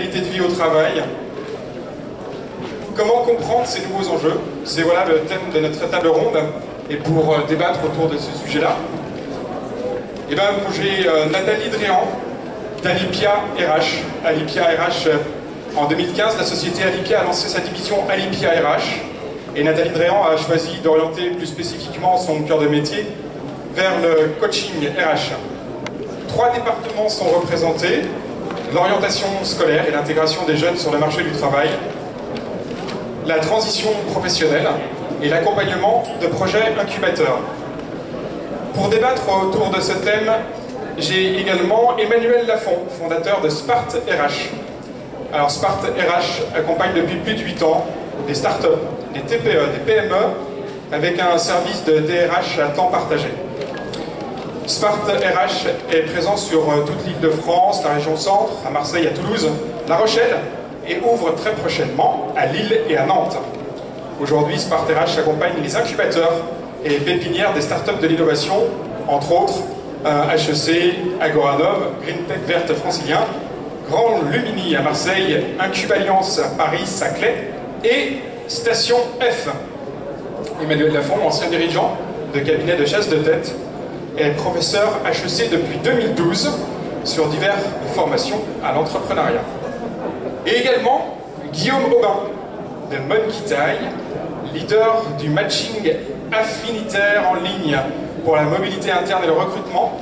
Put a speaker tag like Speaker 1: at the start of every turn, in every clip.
Speaker 1: qualité de vie au travail. Comment comprendre ces nouveaux enjeux? C'est voilà le thème de notre table ronde. Et pour débattre autour de ce sujet-là, eh ben, j'ai Nathalie Dréan d'Alipia RH. Alipia RH, en 2015, la société Alipia a lancé sa division Alipia RH. Et Nathalie Dréan a choisi d'orienter plus spécifiquement son cœur de métier vers le coaching RH. 3 départements sont représentés: l'orientation scolaire et l'intégration des jeunes sur le marché du travail, la transition professionnelle et l'accompagnement de projets incubateurs. Pour débattre autour de ce thème, j'ai également Emmanuel Lafont, fondateur de Spart RH. Alors Spart RH accompagne depuis plus de 8 ans des startups, des TPE, des PME, avec un service de DRH à temps partagé. Spart RH est présent sur toute l'île de France, la région centre, à Marseille, à Toulouse, La Rochelle, et ouvre très prochainement à Lille et à Nantes. Aujourd'hui, Spart RH accompagne les incubateurs et les pépinières des startups de l'innovation, entre autres HEC, Agoranov, GreenTech Verte Francilien, Grand Lumini à Marseille, Incubaliance à Paris, Saclay et Station F. Emmanuel Lafont, ancien dirigeant de cabinet de chasse de tête, est professeur HEC depuis 2012 sur diverses formations à l'entrepreneuriat. Et également Guillaume Aubin de Monkey, leader du matching affinitaire en ligne pour la mobilité interne et le recrutement.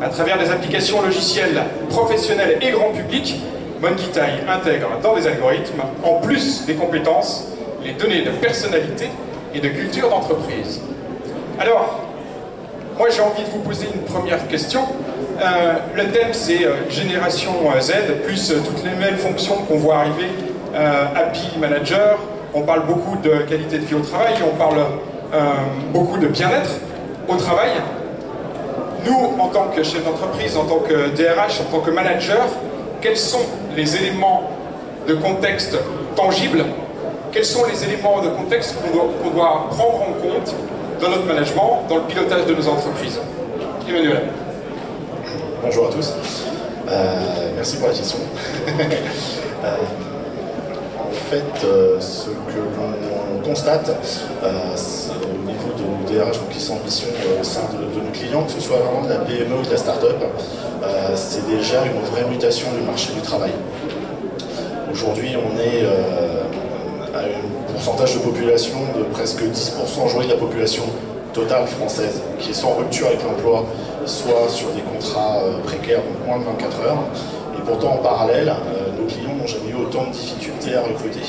Speaker 1: À travers des applications logicielles professionnelles et grand public, Monkey intègre dans des algorithmes, en plus des compétences, les données de personnalité et de culture d'entreprise. Alors, moi j'ai envie de vous poser une première question. Le thème c'est Génération Z, plus toutes les nouvelles fonctions qu'on voit arriver, Happy Manager, on parle beaucoup de qualité de vie au travail, on parle beaucoup de bien-être au travail. Nous, en tant que chef d'entreprise, en tant que DRH, en tant que manager, quels sont les éléments de contexte tangibles? Quels sont les éléments de contexte qu'on doit prendre en compte dans notre management, dans le pilotage de nos entreprises? Emmanuel.
Speaker 2: Bonjour à tous. Merci pour la question. En fait, ce que l'on constate au niveau de nos DRH qui sont en mission au sein de nos clients, que ce soit vraiment de la PME ou de la start-up, c'est déjà une vraie mutation du marché du travail. Aujourd'hui, on est à un pourcentage de population de presque 10% aujourd'hui de la population totale française qui est soit en rupture avec l'emploi, soit sur des contrats précaires, donc moins de 24 heures. Et pourtant, en parallèle, nos clients n'ont jamais eu autant de difficultés à recruter.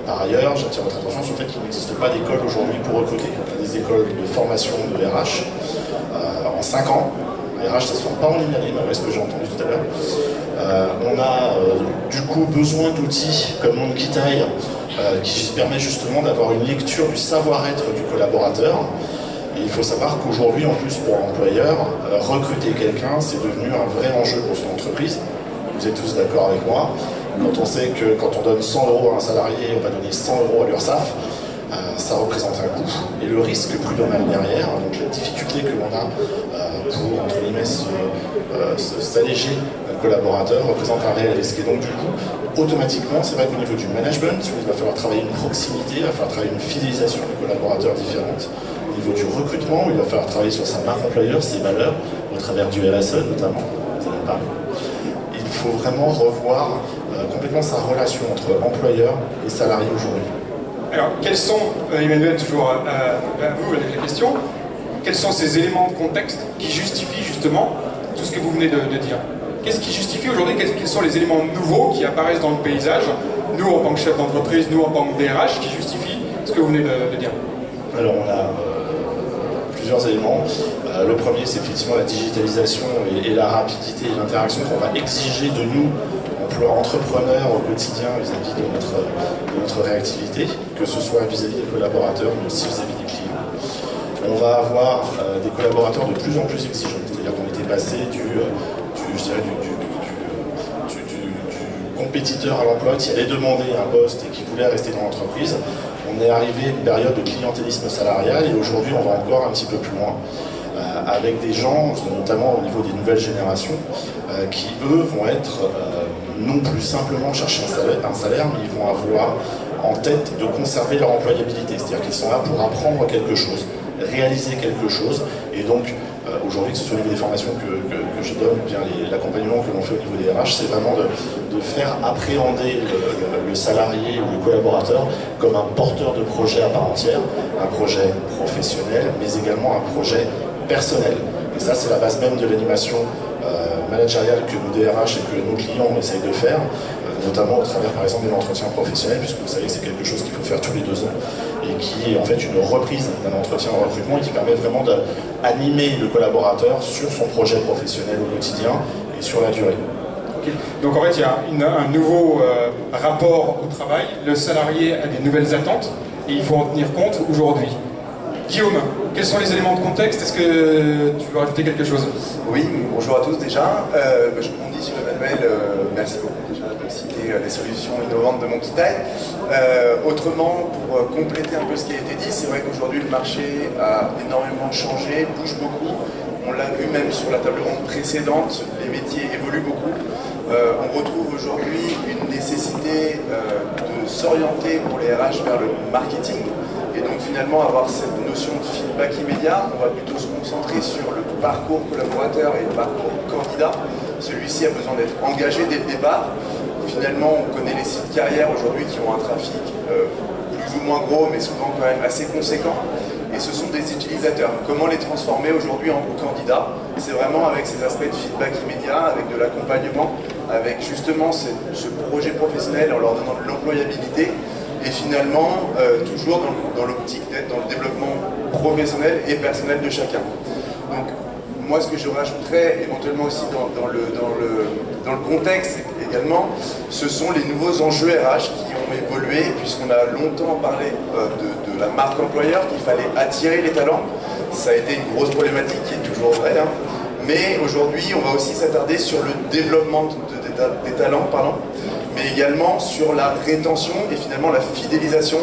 Speaker 2: Par ailleurs, j'attire votre attention sur le fait qu'il n'existe pas d'école aujourd'hui pour recruter. On a des écoles de formation de RH en 5 ans. RH, ça ne se forme pas en une année, malgré ce que j'ai entendu tout à l'heure. On a du coup besoin d'outils comme Monkey qui permet justement d'avoir une lecture du savoir-être du collaborateur. Et il faut savoir qu'aujourd'hui, en plus pour l'employeur, recruter quelqu'un, c'est devenu un vrai enjeu pour son entreprise. Vous êtes tous d'accord avec moi. Quand on sait que quand on donne 100 € à un salarié, on va donner 100 € à l'URSSAF, ça représente un coût. Et le risque prud'homal derrière, donc la difficulté que l'on a pour, entre guillemets, s'alléger un collaborateur, représente un réel risque. Et donc du coup, automatiquement, c'est vrai qu'au niveau du management, il va falloir travailler une proximité, il va falloir travailler une fidélisation des collaborateurs différente. Au niveau du recrutement, il va falloir travailler sur sa marque employeur, ses valeurs, au travers du RSE notamment, vous allez parler. Il faut vraiment revoir complètement sa relation entre employeur et salarié aujourd'hui.
Speaker 1: Alors, quels sont, Emmanuel, toujours à vous avec la question, quels sont ces éléments de contexte qui justifient justement tout ce que vous venez de dire? Qu'est-ce qui justifie aujourd'hui, quels sont les éléments nouveaux qui apparaissent dans le paysage, nous en tant que chef d'entreprise, nous en tant que DRH, qui justifient ce que vous venez de dire?
Speaker 2: Alors, on a plusieurs éléments. Le premier, c'est effectivement la digitalisation et la rapidité et l'interaction qu'on va exiger de nous, entrepreneurs au quotidien vis-à-vis de notre réactivité, que ce soit vis-à-vis des collaborateurs, mais aussi vis-à-vis des clients. On va avoir des collaborateurs de plus en plus exigeants, c'est-à-dire qu'on était passé du compétiteur à l'emploi qui allait demander un poste et qui voulait rester dans l'entreprise. On est arrivé à une période de clientélisme salarial et aujourd'hui on va encore un petit peu plus loin avec des gens, notamment au niveau des nouvelles générations, qui eux vont être non plus simplement chercher un salaire, mais ils vont avoir en tête de conserver leur employabilité. C'est-à-dire qu'ils sont là pour apprendre quelque chose, réaliser quelque chose. Et donc, aujourd'hui, que ce soit au niveau des formations que je donne, ou bien l'accompagnement que l'on fait au niveau des RH, c'est vraiment de faire appréhender le salarié ou le collaborateur comme un porteur de projet à part entière, un projet professionnel, mais également un projet personnel. Et ça, c'est la base même de l'animation managériale que nous, DRH, et que nos clients essayent de faire, notamment au travers, par exemple, de l'entretien professionnel, puisque vous savez que c'est quelque chose qu'il faut faire tous les 2 ans, et qui est en fait une reprise d'un entretien en recrutement, et qui permet vraiment d'animer le collaborateur sur son projet professionnel au quotidien et sur la durée.
Speaker 1: Okay. Donc en fait, il y a un nouveau rapport au travail, le salarié a des nouvelles attentes, et il faut en tenir compte aujourd'hui. Guillaume, quels sont les éléments de contexte? Est-ce que tu veux rajouter quelque chose?
Speaker 3: Oui, bonjour à tous déjà. Je rebondis sur Emmanuel, merci beaucoup déjà de citer les solutions innovantes de Monkey. Autrement, pour compléter un peu ce qui a été dit, c'est vrai qu'aujourd'hui le marché a énormément changé, bouge beaucoup. On l'a vu même sur la table ronde précédente, les métiers évoluent beaucoup. On retrouve aujourd'hui une nécessité de s'orienter pour les RH vers le marketing. Et donc finalement avoir cette notion de feedback immédiat, on va plutôt se concentrer sur le parcours collaborateur et le parcours candidat. Celui-ci a besoin d'être engagé dès le départ. Finalement, on connaît les sites carrières aujourd'hui qui ont un trafic plus ou moins gros, mais souvent quand même assez conséquent. Et ce sont des utilisateurs. Comment les transformer aujourd'hui en candidats? C'est vraiment avec ces aspects de feedback immédiat, avec de l'accompagnement, avec justement ce projet professionnel en leur donnant de l'employabilité. Et finalement, toujours dans l'optique d'être dans le développement professionnel et personnel de chacun. Donc, moi, ce que je rajouterais éventuellement aussi dans le contexte également, ce sont les nouveaux enjeux RH qui ont évolué, puisqu'on a longtemps parlé de la marque employeur, qu'il fallait attirer les talents. Ça a été une grosse problématique qui est toujours vraie. Hein. Mais aujourd'hui, on va aussi s'attarder sur le développement des talents, mais également sur la rétention et finalement la fidélisation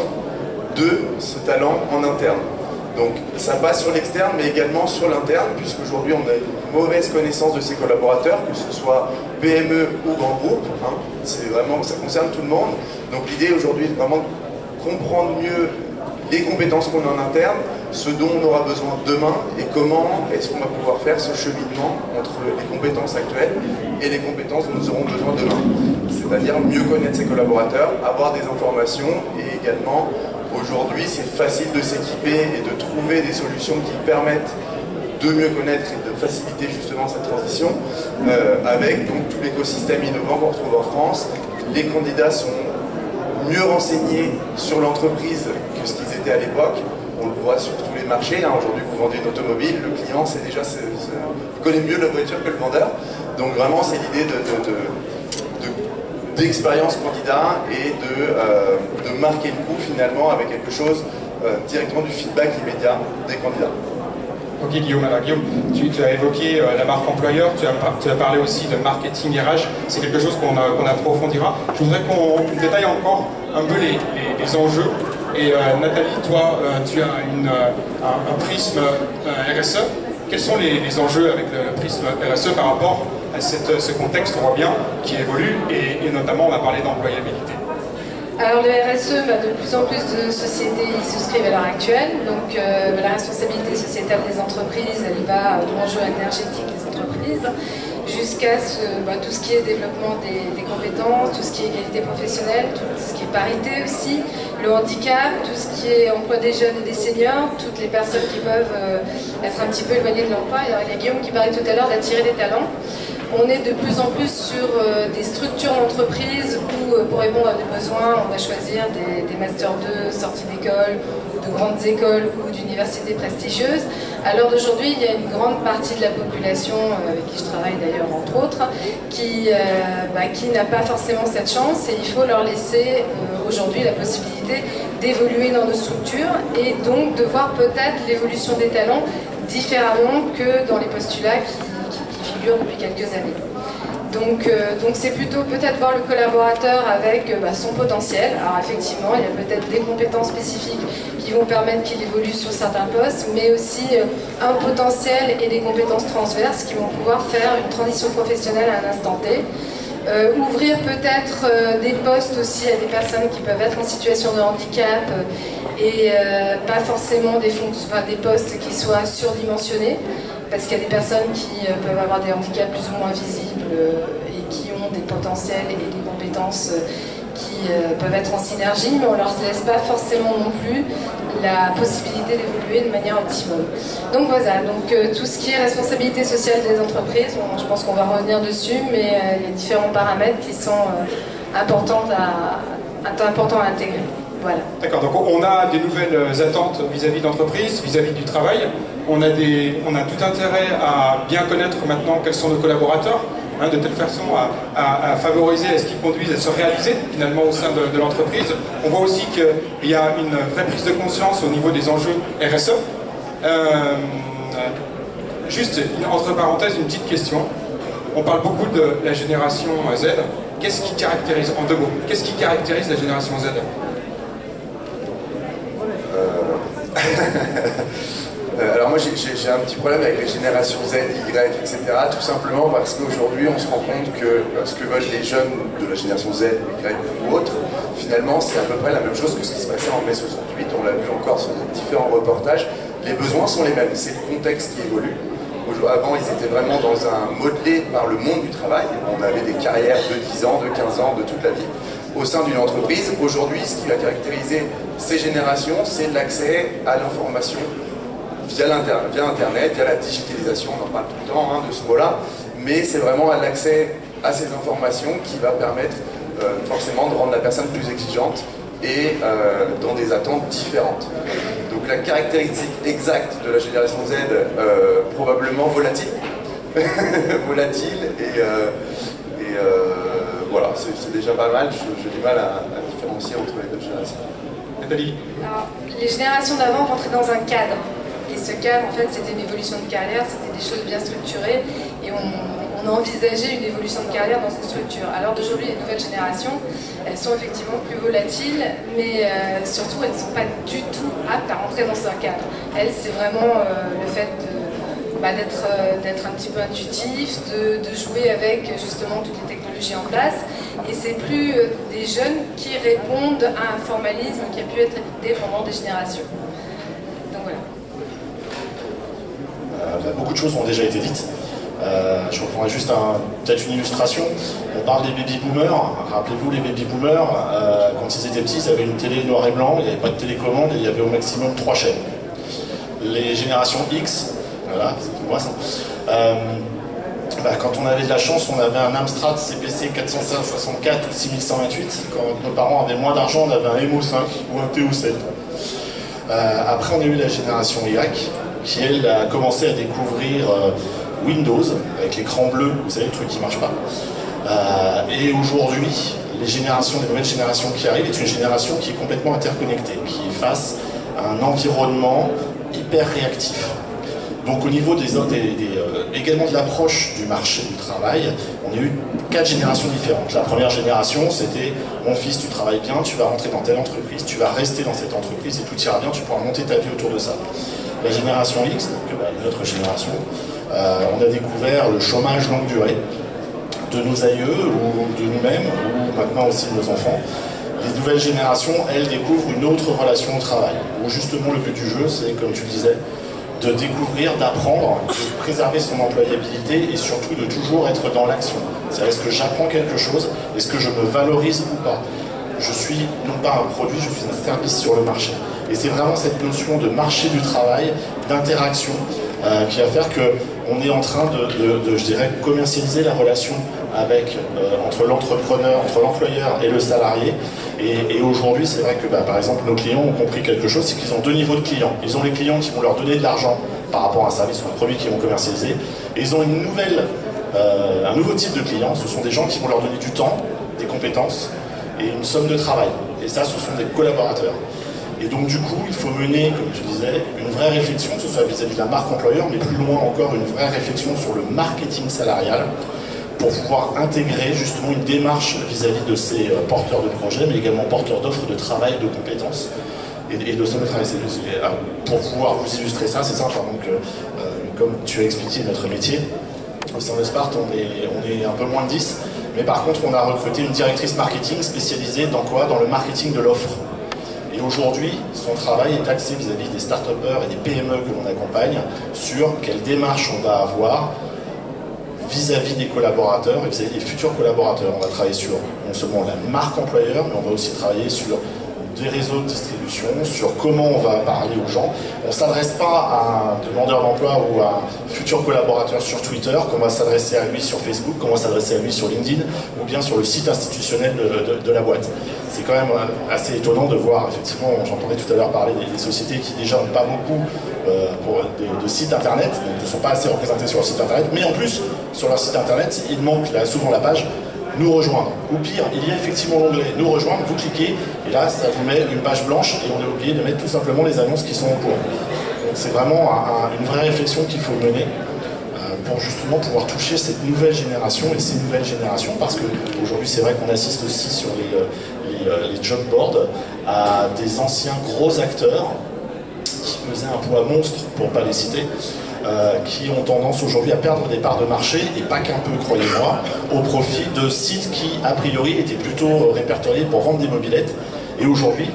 Speaker 3: de ce talent en interne. Donc ça passe sur l'externe mais également sur l'interne, puisqu'aujourd'hui on a une mauvaise connaissance de ses collaborateurs, que ce soit PME ou grand groupe, hein. C'est vraiment, ça concerne tout le monde. Donc l'idée aujourd'hui est vraiment de comprendre mieux les compétences qu'on a en interne, ce dont on aura besoin demain et comment est-ce qu'on va pouvoir faire ce cheminement entre les compétences actuelles et les compétences dont nous aurons besoin demain. C'est-à-dire mieux connaître ses collaborateurs, avoir des informations et également, aujourd'hui, c'est facile de s'équiper et de trouver des solutions qui permettent de mieux connaître et de faciliter justement cette transition avec donc tout l'écosystème innovant qu'on retrouve en France. Les candidats sont mieux renseignés sur l'entreprise que ce qu'ils étaient à l'époque. On le voit sur tous les marchés. Hein. Aujourd'hui, vous vendez une automobile, le client connaît mieux la voiture que le vendeur. Donc vraiment, c'est l'idée d'expérience candidat et de marquer le coup finalement avec quelque chose directement du feedback immédiat des candidats.
Speaker 1: Ok Guillaume, alors Guillaume, tu as évoqué la marque employeur, tu as parlé aussi de marketing RH, c'est quelque chose qu'on approfondira. Je voudrais qu'on détaille encore un peu les enjeux. Et Nathalie, toi, tu as un prisme RSE. Quels sont les enjeux avec le prisme RSE par rapport à ce contexte, on voit bien, qui évolue, et notamment on a parlé d'employabilité?
Speaker 4: Alors le RSE, de plus en plus de sociétés y souscrivent à l'heure actuelle. Donc la responsabilité sociétale des entreprises, elle va de l'enjeu énergétique des entreprises jusqu'à tout ce qui est développement des compétences, tout ce qui est égalité professionnelle, tout ce qui est parité aussi, le handicap, tout ce qui est emploi des jeunes et des seniors, toutes les personnes qui peuvent être un petit peu éloignées de l'emploi. Alors il y a Guillaume qui parlait tout à l'heure d'attirer des talents. On est de plus en plus sur des structures d'entreprise où, pour répondre à des besoins, on va choisir des Master 2 sortis d'école, de grandes écoles ou d'universités prestigieuses. À l'heure d'aujourd'hui, il y a une grande partie de la population, avec qui je travaille d'ailleurs entre autres, qui n'a pas forcément cette chance, et il faut leur laisser aujourd'hui la possibilité d'évoluer dans nos structures et donc de voir peut-être l'évolution des talents différemment que dans les postulats qui figurent depuis quelques années. Donc c'est plutôt peut-être voir le collaborateur avec son potentiel. Alors effectivement, il y a peut-être des compétences spécifiques qui vont permettre qu'il évolue sur certains postes, mais aussi un potentiel et des compétences transverses qui vont pouvoir faire une transition professionnelle à un instant T. Ouvrir peut-être des postes aussi à des personnes qui peuvent être en situation de handicap et pas forcément des postes qui soient surdimensionnés, parce qu'il y a des personnes qui peuvent avoir des handicaps plus ou moins visibles et qui ont des potentiels et des compétences qui peuvent être en synergie, mais on ne leur laisse pas forcément non plus la possibilité d'évoluer de manière optimale. Donc voilà, tout ce qui est responsabilité sociale des entreprises, je pense qu'on va revenir dessus, mais il y a différents paramètres qui sont importants à intégrer. Voilà.
Speaker 1: D'accord, donc on a des nouvelles attentes vis-à-vis d'entreprises, vis-à-vis du travail. On a tout intérêt à bien connaître maintenant quels sont nos collaborateurs, de telle façon à favoriser, à ce qu'ils conduisent à se réaliser finalement au sein de l'entreprise. On voit aussi qu'il y a une vraie prise de conscience au niveau des enjeux RSE. Juste, entre parenthèses, une petite question. On parle beaucoup de la génération Z. Qu'est-ce qui caractérise, en 2 mots, qu'est-ce qui caractérise la génération Z?
Speaker 3: Alors moi j'ai un petit problème avec les générations Z, Y, etc. Tout simplement parce qu'aujourd'hui on se rend compte que ce que veulent les jeunes de la génération Z, Y ou autres, finalement c'est à peu près la même chose que ce qui se passait en mai 68, on l'a vu encore sur différents reportages, les besoins sont les mêmes, c'est le contexte qui évolue. Avant ils étaient vraiment dans un modelé par le monde du travail, on avait des carrières de 10 ans, de 15 ans, de toute la vie. Au sein d'une entreprise, aujourd'hui ce qui va caractériser ces générations, c'est l'accès à l'information via Internet, via la digitalisation, on en parle tout le temps de ce mot-là, mais c'est vraiment l'accès à ces informations qui va permettre forcément de rendre la personne plus exigeante et dans des attentes différentes. Donc la caractéristique exacte de la génération Z, probablement volatile, volatile et voilà, c'est déjà pas mal, j'ai du mal à différencier entre les deux générations.
Speaker 1: Nathalie?
Speaker 4: Alors, les générations d'avant rentraient dans un cadre. Et ce cadre, en fait, c'était une évolution de carrière, c'était des choses bien structurées, et on envisageait une évolution de carrière dans cette structure. Alors d'aujourd'hui, les nouvelles générations, elles sont effectivement plus volatiles, mais surtout, elles ne sont pas du tout aptes à rentrer dans un cadre. Elles, c'est vraiment le fait d'être un petit peu intuitif, de jouer avec justement toutes les technologies en place, et c'est plus des jeunes qui répondent à un formalisme qui a pu être pendant des générations. Donc voilà.
Speaker 2: Beaucoup de choses ont déjà été dites. Je reprendrai juste peut-être une illustration. On parle des baby-boomers. Rappelez-vous, les baby-boomers, quand ils étaient petits, ils avaient une télé noir et blanc, il n'y avait pas de télécommande et il y avait au maximum 3 chaînes. Les générations X, voilà, c'est moi ça. Quand on avait de la chance, on avait un Amstrad CPC 464 ou 6128. Quand nos parents avaient moins d'argent, on avait un MO5 ou un TO7. Après, on a eu la génération Y, qui elle a commencé à découvrir Windows, avec l'écran bleu, vous savez, le truc qui ne marche pas. Et aujourd'hui, les nouvelles générations qui arrivent, est une génération qui est complètement interconnectée, qui est face à un environnement hyper réactif. Donc au niveau également de l'approche du marché du travail, on a eu 4 générations différentes. La première génération, c'était « Mon fils, tu travailles bien, tu vas rentrer dans telle entreprise, tu vas rester dans cette entreprise et tout ira bien, tu pourras monter ta vie autour de ça ». La génération X, donc notre génération, on a découvert le chômage longue durée de nos aïeux ou de nous-mêmes, ou maintenant aussi de nos enfants. Les nouvelles générations, elles, découvrent une autre relation au travail, où justement le but du jeu, c'est, comme tu le disais, de découvrir, d'apprendre, de préserver son employabilité et surtout de toujours être dans l'action. C'est-à-dire, est-ce que j'apprends quelque chose? Est-ce que je me valorise ou pas? Je suis non pas un produit, je suis un service sur le marché. Et c'est vraiment cette notion de marché du travail, d'interaction, qui va faire qu'on est en train de, je dirais, commercialiser la relation entre l'entrepreneur, entre l'employeur et le salarié. Et aujourd'hui, c'est vrai que par exemple, nos clients ont compris quelque chose, c'est qu'ils ont 2 niveaux de clients. Ils ont les clients qui vont leur donner de l'argent par rapport à un service ou un produit qu'ils vont commercialiser. Et ils ont un nouveau type de clients. Ce sont des gens qui vont leur donner du temps, des compétences et une somme de travail. Et ça, ce sont des collaborateurs. Et donc du coup, il faut mener, comme je disais, une vraie réflexion, que ce soit vis-à-vis de la marque employeur, mais plus loin encore, une vraie réflexion sur le marketing salarial, pour pouvoir intégrer justement une démarche vis-à-vis de ces porteurs de projets, mais également porteurs d'offres de travail, de compétences et de somme de travail. Pour pouvoir vous illustrer ça, c'est simple. Donc, comme tu as expliqué notre métier, au sein de Sparte, on est un peu moins de 10. Mais par contre, on a recruté une directrice marketing spécialisée dans quoi? Dans le marketing de l'offre. Et aujourd'hui, son travail est axé vis-à-vis des start-upers et des PME que l'on accompagne sur quelle démarche on va avoir vis-à-vis des collaborateurs et vis-à-vis des futurs collaborateurs. On va travailler sur non seulement la marque employeur, mais on va aussi travailler sur des réseaux de distribution, sur comment on va parler aux gens. On ne s'adresse pas à un demandeur d'emploi ou à un futur collaborateur sur Twitter, qu'on va s'adresser à lui sur Facebook, qu'on va s'adresser à lui sur LinkedIn, ou bien sur le site institutionnel de la boîte. C'est quand même assez étonnant de voir, effectivement, j'entendais tout à l'heure parler des sociétés qui déjà n'ont pas beaucoup de sites internet, donc ne sont pas assez représentés sur leur site internet, mais en plus, sur leur site internet, il manque là, souvent la page nous rejoindre. Ou pire, il y a effectivement l'onglet nous rejoindre, vous cliquez, et là ça vous met une page blanche et on a oublié de mettre tout simplement les annonces qui sont en cours. Donc c'est vraiment une vraie réflexion qu'il faut mener pour justement pouvoir toucher cette nouvelle génération et ces nouvelles générations, parce qu'aujourd'hui c'est vrai qu'on assiste aussi sur les job boards à des anciens gros acteurs qui pesaient un poids monstre, pour ne pas les citer, qui ont tendance aujourd'hui à perdre des parts de marché, et pas qu'un peu, croyez-moi, au profit de sites qui, a priori, étaient plutôt répertoriés pour vendre des mobylettes. Et aujourd'hui,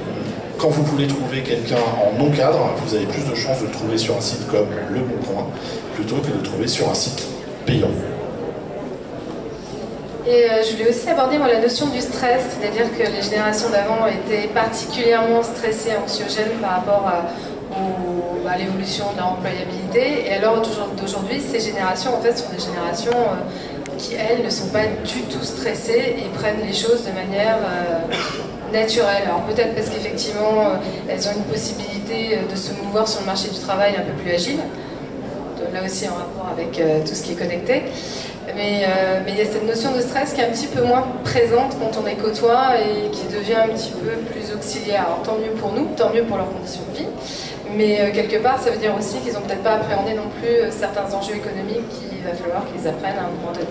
Speaker 2: quand vous voulez trouver quelqu'un en non-cadre, vous avez plus de chances de le trouver sur un site comme Le Bon Coin, plutôt que de le trouver sur un site payant.
Speaker 4: Et je voulais aussi aborder la notion du stress, c'est-à-dire que les générations d'avant étaient particulièrement stressées, anxiogènes par rapport à l'évolution de leur employabilité. Et alors d'aujourd'hui, ces générations en fait sont des générations qui, elles, ne sont pas du tout stressées et prennent les choses de manière naturelle. Alors peut-être parce qu'effectivement, elles ont une possibilité de se mouvoir sur le marché du travail un peu plus agile, là aussi en rapport avec tout ce qui est connecté. Mais il y a cette notion de stress qui est un petit peu moins présente quand on les côtoie et qui devient un petit peu plus auxiliaire. Alors tant mieux pour nous, tant mieux pour leurs conditions de vie, mais quelque part ça veut dire aussi qu'ils n'ont peut-être pas appréhendé non plus certains enjeux économiques qu'il va falloir qu'ils apprennent à un moment donné.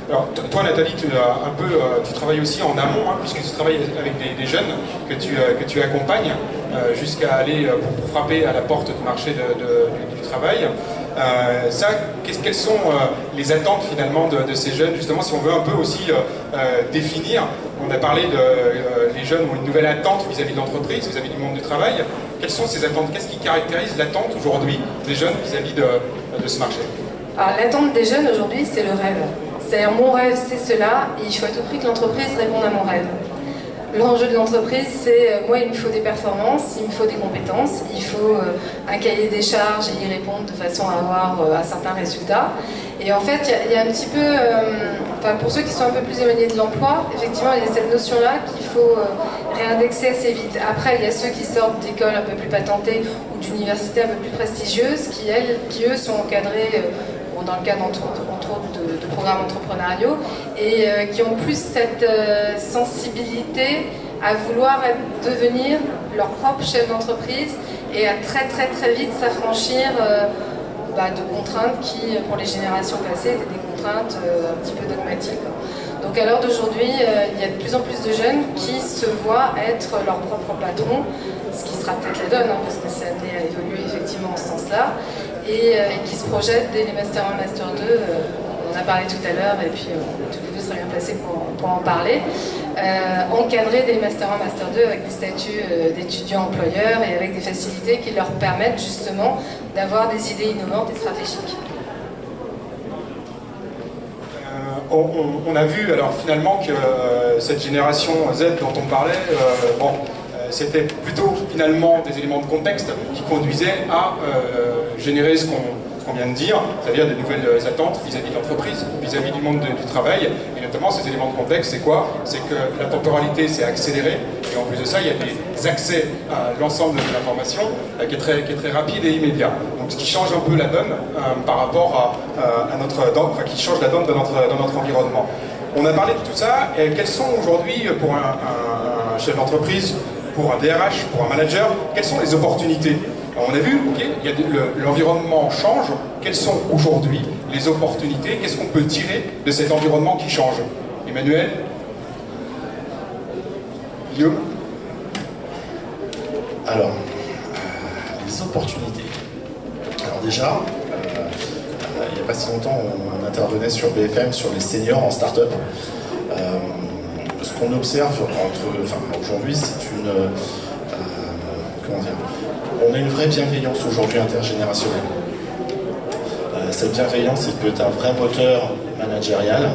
Speaker 1: Alors toi Nathalie, tu travailles aussi en amont, hein, puisque tu travailles avec des jeunes que tu accompagnes jusqu'à aller pour frapper à la porte du marché du travail. Quelles sont les attentes finalement de ces jeunes, justement, si on veut un peu aussi définir? On a parlé les jeunes ont une nouvelle attente vis-à-vis de l'entreprise, vis-à-vis du monde du travail. Quelles sont ces attentes? Qu'est-ce qui caractérise l'attente aujourd'hui des jeunes vis-à-vis de ce marché?
Speaker 4: Alors l'attente des jeunes aujourd'hui, c'est le rêve. C'est-à-dire mon rêve, c'est cela, et il faut à tout prix que l'entreprise réponde à mon rêve. L'enjeu de l'entreprise, c'est moi, il me faut des performances, il me faut des compétences, il faut un cahier des charges et y répondre de façon à avoir un certain résultat. Et en fait, il y a un petit peu, pour ceux qui sont un peu plus éloignés de l'emploi, effectivement, il y a cette notion-là qu'il faut réindexer assez vite. Après, il y a ceux qui sortent d'écoles un peu plus patentées ou d'universités un peu plus prestigieuses, qui eux sont encadrés dans le cadre entre autres de programmes entrepreneuriaux et qui ont plus cette sensibilité à vouloir devenir leur propre chef d'entreprise et à très très très vite s'affranchir de contraintes qui, pour les générations passées, étaient des contraintes un petit peu dogmatiques. Donc à l'heure d'aujourd'hui, il y a de plus en plus de jeunes qui se voient être leur propre patron, ce qui sera peut-être la donne, parce que c'est amené à évoluer effectivement en ce sens-là, et qui se projettent dès les Master 1, Master 2, on en a parlé tout à l'heure, et puis tous les deux seraient bien placés pour en parler, encadrer des Master 1, Master 2 avec des statuts d'étudiants employeurs et avec des facilités qui leur permettent justement d'avoir des idées innovantes et stratégiques.
Speaker 1: On a vu alors finalement que cette génération Z dont on parlait, c'était plutôt finalement des éléments de contexte qui conduisaient à générer ce qu'on vient de dire, c'est-à-dire des nouvelles attentes vis-à-vis de l'entreprise, vis-à-vis du monde du travail. Et notamment ces éléments de contexte, c'est quoi? C'est que la temporalité s'est accélérée, et en plus de ça, il y a des accès à l'ensemble de l'information qui est très rapide et immédiat. Donc ce qui change un peu la donne par rapport à qui change la donne dans notre environnement. On a parlé de tout ça, et quelles sont aujourd'hui pour un chef d'entreprise, pour un DRH, pour un manager, quelles sont les opportunités? Alors, on a vu, l'environnement change. Quelles sont aujourd'hui les opportunités? Qu'est-ce qu'on peut tirer de cet environnement qui change? Emmanuel? Guillaume?
Speaker 2: Alors, les opportunités. Alors déjà, il n'y a pas si longtemps, on intervenait sur BFM, sur les seniors en start-up. Ce qu'on observe aujourd'hui, c'est une... comment dire, on a une vraie bienveillance aujourd'hui intergénérationnelle. Cette bienveillance, elle peut être un vrai moteur managérial.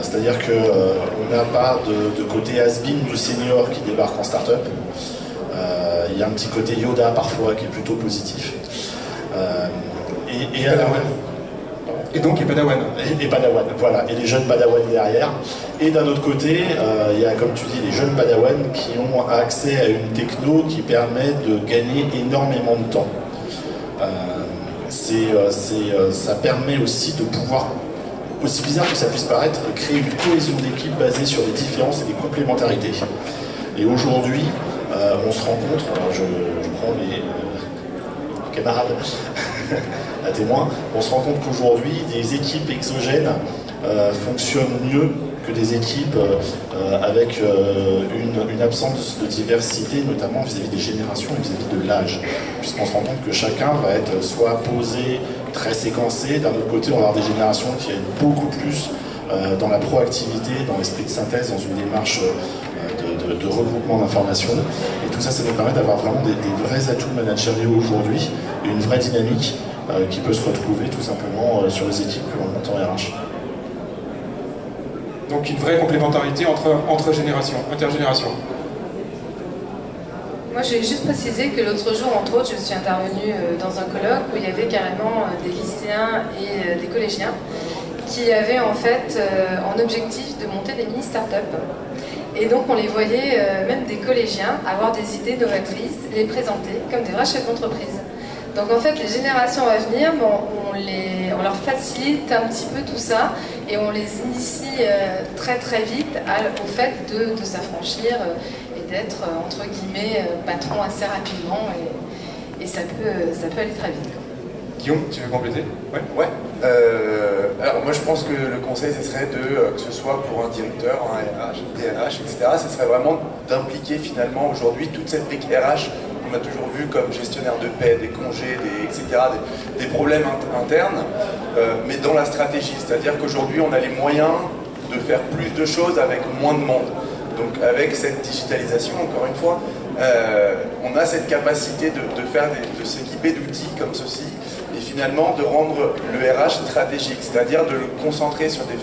Speaker 2: C'est-à-dire qu'on n'a pas de côté has-been du senior qui débarque en start-up. Il y a un petit côté Yoda parfois qui est plutôt positif.
Speaker 1: Et donc les Padawan.
Speaker 2: Et Padawan, voilà. Et les jeunes Padawan derrière. Et d'un autre côté, il y a, comme tu dis, les jeunes Padawan qui ont accès à une techno qui permet de gagner énormément de temps. Ça permet aussi de pouvoir, aussi bizarre que ça puisse paraître, créer une cohésion d'équipe basée sur des différences et des complémentarités. Et aujourd'hui, on se rend compte, je prends mes camarades à témoin, on se rend compte qu'aujourd'hui, des équipes exogènes fonctionnent mieux que des équipes avec une absence de diversité, notamment vis-à-vis des générations et vis-à-vis de l'âge. Puisqu'on se rend compte que chacun va être soit posé, très séquencé, d'un autre côté on va avoir des générations qui aident beaucoup plus dans la proactivité, dans l'esprit de synthèse, dans une démarche de regroupement d'informations. Et tout ça, ça nous permet d'avoir vraiment des vrais atouts managériaux aujourd'hui, et une vraie dynamique qui peut se retrouver tout simplement sur les équipes que l'on monte en RH.
Speaker 1: Donc une vraie complémentarité entre générations, intergénérations.
Speaker 4: Moi, je vais juste préciser que l'autre jour, entre autres, je suis intervenue dans un colloque où il y avait carrément des lycéens et des collégiens qui avaient en fait en objectif de monter des mini-startups. Et donc on les voyait, même des collégiens, avoir des idées novatrices, les présenter comme des vrais chefs d'entreprise. Donc en fait, les générations à venir, on leur facilite un petit peu tout ça et on les initie très très vite au fait de s'affranchir et d'être, entre guillemets, patron assez rapidement et ça peut aller très vite.
Speaker 1: Guillaume, tu veux compléter?
Speaker 3: Ouais. Alors moi je pense que le conseil ce serait que ce soit pour un directeur, un RH, un DRH, etc. Ce serait vraiment d'impliquer finalement aujourd'hui toute cette brique RH qu'on a toujours vu comme gestionnaire de paie, des congés, etc., des problèmes internes, mais dans la stratégie. C'est-à-dire qu'aujourd'hui on a les moyens de faire plus de choses avec moins de monde. Donc avec cette digitalisation, encore une fois, on a cette capacité de s'équiper d'outils comme ceci, et finalement de rendre le RH stratégique, c'est-à-dire de le concentrer sur des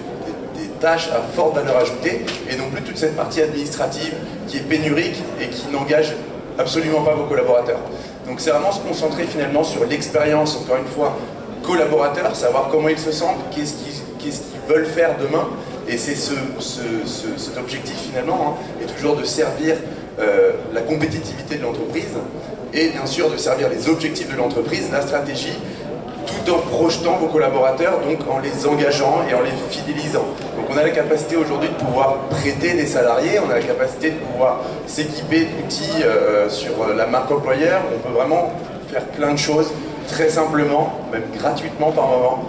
Speaker 3: tâches à forte valeur ajoutée, et non plus toute cette partie administrative qui est pénurique et qui n'engage absolument pas vos collaborateurs. Donc c'est vraiment se concentrer finalement sur l'expérience, encore une fois, collaborateur, savoir comment ils se sentent, qu'est-ce qu'ils veulent faire demain, et c'est cet objectif finalement, est toujours de servir la compétitivité de l'entreprise, et bien sûr de servir les objectifs de l'entreprise, la stratégie, tout en projetant vos collaborateurs, donc en les engageant et en les fidélisant. Donc on a la capacité aujourd'hui de pouvoir prêter des salariés, on a la capacité de pouvoir s'équiper d'outils sur la marque employeur, on peut vraiment faire plein de choses très simplement, même gratuitement par moment.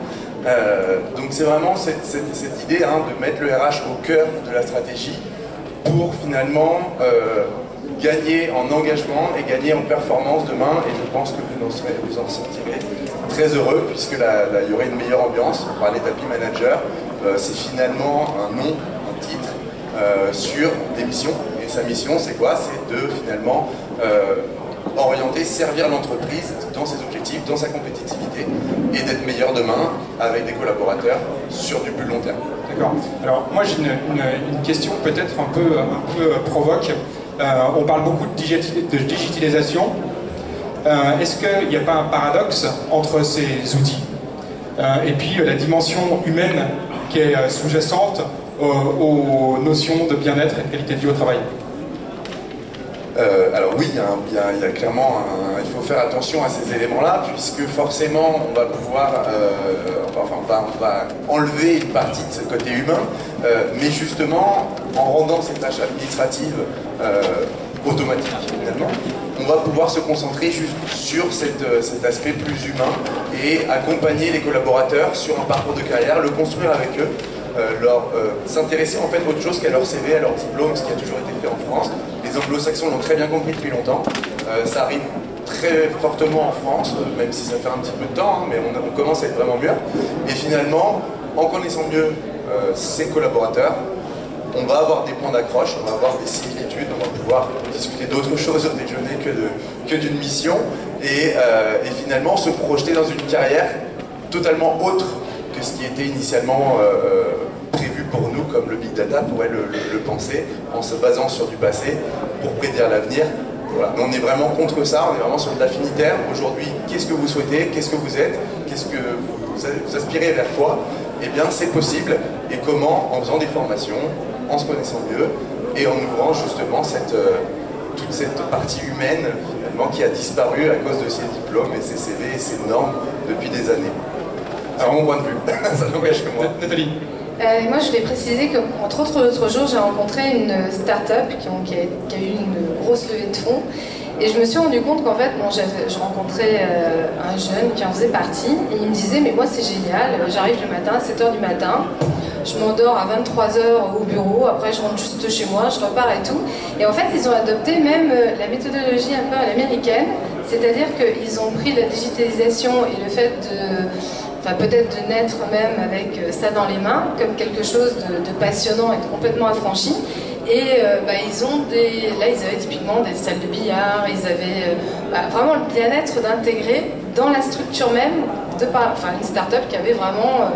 Speaker 3: Donc c'est vraiment cette idée de mettre le RH au cœur de la stratégie pour finalement gagner en engagement et gagner en performance demain, et je pense que vous en sortirez très heureux puisque il y aurait une meilleure ambiance. On parlait d'Happy Manager, c'est finalement un nom, un titre sur des missions, et sa mission c'est quoi? C'est de finalement orienter, servir l'entreprise dans ses objectifs, dans sa compétitivité, et d'être meilleur demain avec des collaborateurs sur du plus long terme.
Speaker 1: D'accord. Alors moi j'ai une question peut-être un peu provoque. On parle beaucoup de digitalisation. Est-ce qu'il n'y a pas un paradoxe entre ces outils et puis la dimension humaine qui est sous-jacente aux notions de bien-être et de qualité de vie au travail?
Speaker 3: Alors oui, il y a clairement il faut faire attention à ces éléments-là, puisque forcément on va pouvoir, on va enlever une partie de ce côté humain, mais justement en rendant ces tâches administratives automatiques finalement, on va pouvoir se concentrer juste sur cet aspect plus humain et accompagner les collaborateurs sur un parcours de carrière, le construire avec eux. S'intéresser en fait à autre chose qu'à leur CV, à leur diplôme, ce qui a toujours été fait en France. Les anglo-saxons l'ont très bien compris depuis longtemps. Ça arrive très fortement en France, même si ça fait un petit peu de temps, hein, mais on commence à être vraiment mûr. Et finalement, en connaissant mieux ses collaborateurs, on va avoir des points d'accroche, on va avoir des similitudes, on va pouvoir discuter d'autre chose au déjeuner que d'une mission, et finalement se projeter dans une carrière totalement autre que ce qui était initialement prévu pour nous, comme le Big Data pourrait le penser, en se basant sur du passé pour prédire l'avenir. Voilà. On est vraiment contre ça, on est vraiment sur de l'affinitaire. Aujourd'hui, qu'est-ce que vous souhaitez, qu'est-ce que vous êtes, qu'est-ce que vous aspirez vers quoi? Eh bien, c'est possible. Et comment? En faisant des formations, en se connaissant mieux, et en ouvrant justement toute cette partie humaine finalement, qui a disparu à cause de ces diplômes et ces CV et ces normes depuis des années. C'est mon point de vue, ça n'engage que moi.
Speaker 1: Nathalie.
Speaker 4: Moi, je vais préciser que, entre autres, l'autre jour, j'ai rencontré une start-up qui a eu une grosse levée de fonds. Et je me suis rendu compte qu'en fait, je rencontrais un jeune qui en faisait partie. Et il me disait, mais moi, c'est génial. J'arrive le matin, à 7h du matin. Je m'endors à 23h au bureau. Après, je rentre juste chez moi, je repars et tout. Et en fait, ils ont adopté même la méthodologie un peu à l'américaine. C'est-à-dire qu'ils ont pris la digitalisation et le fait peut-être de naître même avec ça dans les mains, comme quelque chose de passionnant et de complètement affranchi. Et ils avaient typiquement des salles de billard, ils avaient vraiment le bien-être d'intégrer dans la structure même, une start-up qui avait vraiment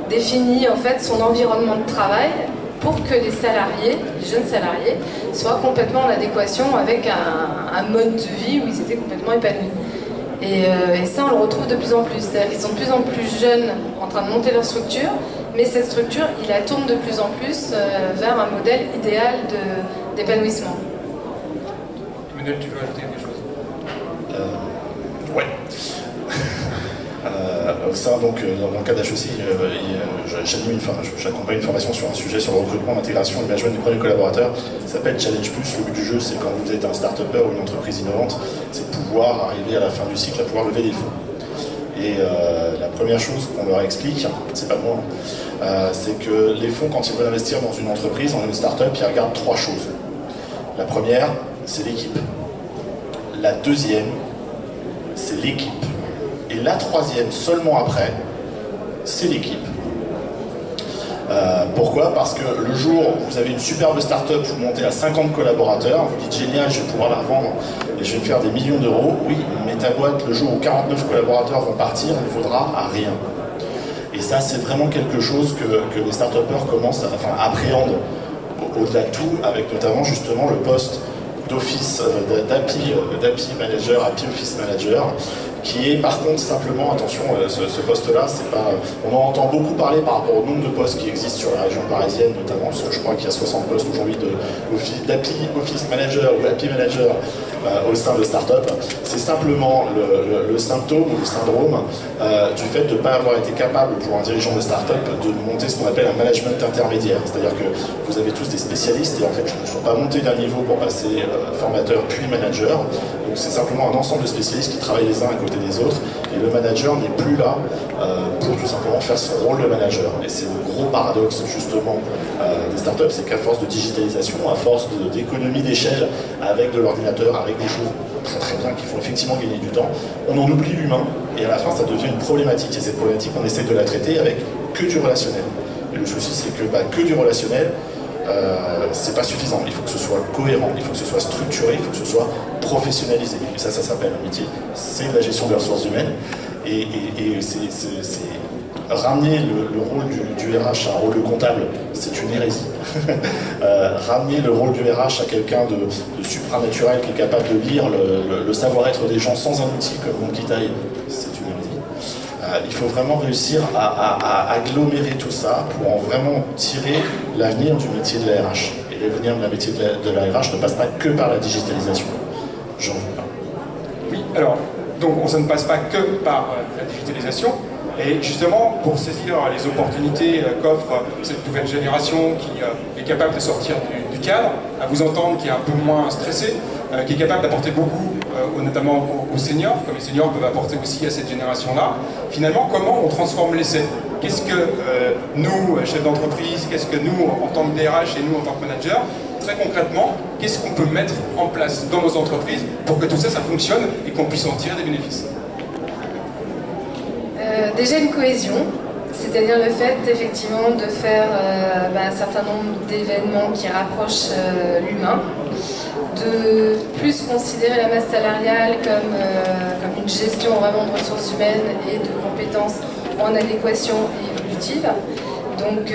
Speaker 4: défini en fait son environnement de travail pour que les jeunes salariés, soient complètement en adéquation avec un mode de vie où ils étaient complètement épanouis. Et ça, on le retrouve de plus en plus. C'est-à-dire qu'ils sont de plus en plus jeunes en train de monter leur structure, mais cette structure, il la tourne de plus en plus vers un modèle idéal d'épanouissement.
Speaker 1: Emmanuel, tu veux ajouter quelque chose?
Speaker 2: Ouais. Ça, donc, dans mon cas d'HEC, j'accompagne une formation sur un sujet sur le recrutement, l'intégration et le management des premiers collaborateurs. Ça s'appelle Challenge Plus. Le but du jeu, c'est quand vous êtes un start-upper ou une entreprise innovante, c'est de pouvoir arriver à la fin du cycle à pouvoir lever des fonds. Et la première chose qu'on leur explique, c'est pas moi, c'est que les fonds, quand ils veulent investir dans une entreprise, dans une start-up, ils regardent 3 choses. La première, c'est l'équipe. La deuxième, c'est l'équipe. Et la troisième, seulement après, c'est l'équipe. Pourquoi? Parce que le jour où vous avez une superbe start-up, vous montez à 50 collaborateurs, vous dites génial, je vais pouvoir la revendre et je vais me faire des millions d'euros. Oui, mais ta boîte, le jour où 49 collaborateurs vont partir, ne vaudra à rien. Et ça, c'est vraiment quelque chose que les start-upers appréhendent au-delà de tout, avec notamment justement le poste d'office, d'API manager, API office manager, qui est par contre simplement, attention, ce poste-là, c'est pas, on en entend beaucoup parler par rapport au nombre de postes qui existent sur la région parisienne, notamment, parce que je crois qu'il y a 60 postes aujourd'hui d'API office manager ou API manager au sein de start-up. C'est simplement le symptôme ou le syndrome du fait de ne pas avoir été capable pour un dirigeant de start-up de monter ce qu'on appelle un management intermédiaire. C'est-à-dire que vous avez tous des spécialistes et en fait, ils ne sont pas montés d'un niveau pour passer formateur puis manager. Donc c'est simplement un ensemble de spécialistes qui travaillent les uns à côté des autres et le manager n'est plus là pour tout simplement faire son rôle de manager. Et c'est le gros paradoxe justement des startups, c'est qu'à force de digitalisation, à force d'économie d'échelle avec de l'ordinateur, avec des choses très très bien qui font effectivement gagner du temps, on en oublie l'humain et à la fin ça devient une problématique et cette problématique on essaie de la traiter avec que du relationnel. Et le souci c'est que du relationnel, c'est pas suffisant, il faut que ce soit cohérent, il faut que ce soit structuré, il faut que ce soit professionnalisé. Et ça s'appelle un métier, c'est de la gestion des ressources humaines. Et c'est ramener le rôle du RH à un rôle de comptable, c'est une hérésie. Ramener le rôle du RH à quelqu'un de supranaturel qui est capable de lire le savoir-être des gens sans un outil comme Monkey-Tail, c'est une hérésie. Il faut vraiment réussir à agglomérer tout ça pour en vraiment tirer l'avenir du métier de la RH. Et l'avenir de la métier de la RH ne passe pas que par la digitalisation. J'en veux pas.
Speaker 1: Oui, alors, donc ça ne passe pas que par la digitalisation. Et justement, pour saisir les opportunités qu'offre cette nouvelle génération qui est capable de sortir du cadre, à vous entendre, qui est un peu moins stressé, qui est capable d'apporter beaucoup, notamment aux seniors, comme les seniors peuvent apporter aussi à cette génération-là, finalement, comment on transforme l'essai? qu'est-ce que nous, chefs d'entreprise, qu'est-ce que nous, en tant que DRH et nous, en tant que manager, très concrètement, qu'est-ce qu'on peut mettre en place dans nos entreprises pour que tout ça, ça fonctionne et qu'on puisse en tirer des bénéfices?
Speaker 4: Déjà une cohésion, c'est-à-dire le fait effectivement de faire un certain nombre d'événements qui rapprochent l'humain, de plus considérer la masse salariale comme une gestion vraiment de ressources humaines et de compétences en adéquation et évolutive. Donc